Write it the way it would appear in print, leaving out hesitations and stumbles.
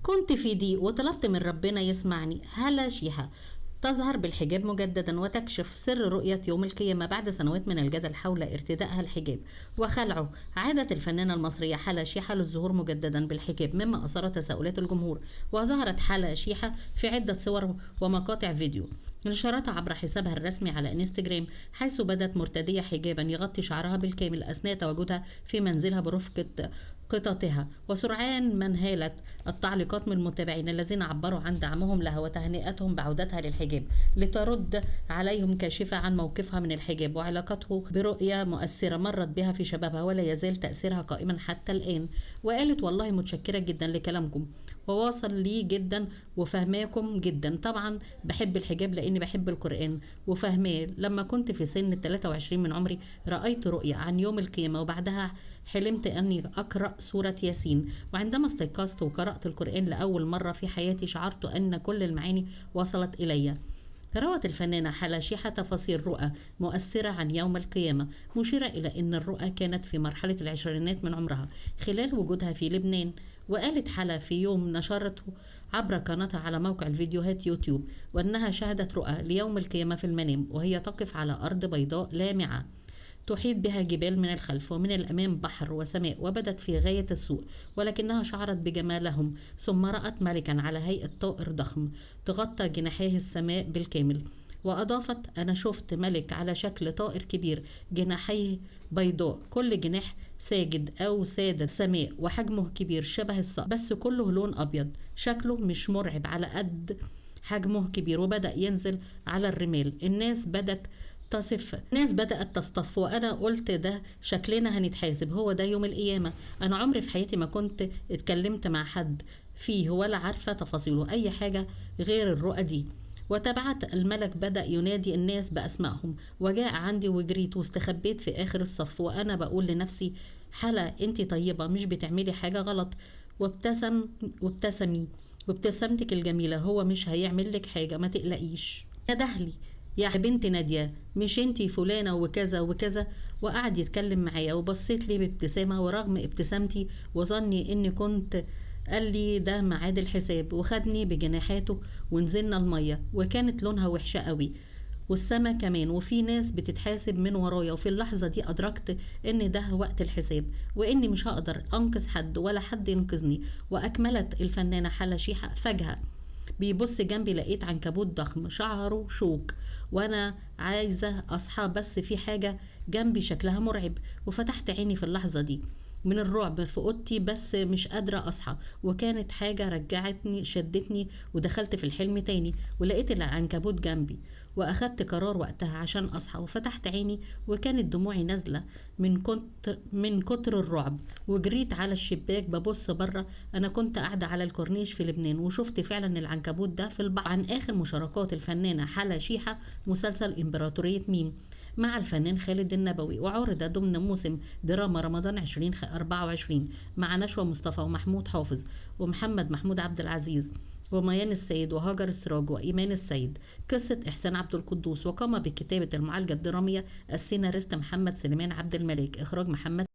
كنت في ضيق وطلبت من ربنا يسمعني. هلا شيحة تظهر بالحجاب مجددا وتكشف سر رؤية يوم القيامة بعد سنوات من الجدل حول ارتدائها الحجاب وخلعه. عادت الفنانة المصرية حلا شيحة للظهور مجددا بالحجاب مما أثار تساؤلات الجمهور، وظهرت حلا شيحة في عدة صور ومقاطع فيديو نشرتها عبر حسابها الرسمي على انستجرام، حيث بدت مرتدية حجابا يغطي شعرها بالكامل أثناء تواجدها في منزلها برفقة قططها. وسرعان ما انهالت التعليقات من المتابعين الذين عبروا عن دعمهم لها وتهنئتهم بعودتها للحجاب، لترد عليهم كاشفة عن موقفها من الحجاب وعلاقته برؤية مؤثرة مرت بها في شبابها ولا يزال تأثيرها قائما حتى الآن. وقالت: والله متشكرة جدا لكلامكم وواصل لي جدا وفهماكم جدا. طبعا بحب الحجاب لأني بحب القرآن وفهماه. لما كنت في سن 23 من عمري رأيت رؤية عن يوم القيامة وبعدها حلمت أني أقرأ سورة ياسين، وعندما استيقظت وقرأت القرآن لأول مرة في حياتي شعرت أن كل المعاني وصلت إلي. روت الفنانة حلا شيحة تفاصيل رؤى مؤثرة عن يوم القيامة، مشيرة إلى أن الرؤى كانت في مرحلة العشرينات من عمرها خلال وجودها في لبنان. وقالت حلا في يوم نشرته عبر قناتها على موقع الفيديوهات يوتيوب وأنها شهدت رؤى ليوم القيامة في المنام وهي تقف على أرض بيضاء لامعة تحيط بها جبال من الخلف ومن الأمام بحر وسماء، وبدت في غاية السوء ولكنها شعرت بجمالهم. ثم رأت ملكا على هيئة طائر ضخم تغطى جناحيه السماء بالكامل، وأضافت: أنا شفت ملك على شكل طائر كبير جناحيه بيضاء، كل جناح ساجد أو سادة السماء وحجمه كبير شبه الصقر بس كله لون أبيض، شكله مش مرعب على قد حجمه كبير، وبدأ ينزل على الرمال. الناس بدأت تصطف وأنا قلت ده شكلنا هنتحاسب، هو ده يوم القيامة. أنا عمري في حياتي ما كنت اتكلمت مع حد فيه ولا عارفة تفاصيله أي حاجة غير الرؤى دي. وتابعت الملك بدأ ينادي الناس بأسمائهم وجاء عندي وجريت واستخبيت في آخر الصف وأنا بقول لنفسي: حلا انتي طيبة مش بتعملي حاجة غلط، وابتسامتك الجميلة، هو مش هيعمل لك حاجة ما تقلقيش. ندهلي: يا بنت نادية مش انتي فلانة وكذا وكذا، وقعد يتكلم معايا وبصيت لي بابتسامة ورغم ابتسامتي وظني اني كنت قال لي ده ميعاد الحساب، وخدني بجناحاته ونزلنا المية وكانت لونها وحشة قوي والسما كمان وفي ناس بتتحاسب من ورايا. وفي اللحظة دي أدركت إن ده وقت الحساب وإني مش هقدر أنقذ حد ولا حد ينقذني. وأكملت الفنانة حلا شيحة: فجأة بيبص جنبي لقيت عنكبوت ضخم شعره شوك وانا عايزة اصحى بس في حاجة جنبي شكلها مرعب، وفتحت عيني في اللحظة دي من الرعب في اوضتي بس مش قادرة اصحى، وكانت حاجة رجعتني شدتني ودخلت في الحلم تاني ولقيت العنكبوت جنبي واخدت قرار وقتها عشان اصحى وفتحت عيني وكانت دموعي نازلة من كتر الرعب وجريت على الشباك ببص بره. انا كنت قاعدة على الكورنيش في لبنان وشفت فعلا العنكبوت ده في البحر. عن اخر مشاركات الفنانة حلا شيحة مسلسل امبراطورية ميم مع الفنان خالد النبوي، وعرض ضمن موسم دراما رمضان 2024 مع نشوى مصطفى ومحمود حافظ ومحمد محمود عبد العزيز وميان السيد وهاجر السراج وإيمان السيد قصة إحسان عبد القدوس. وقام بكتابة المعالجة الدرامية السيناريست محمد سليمان عبد الملك، إخراج محمد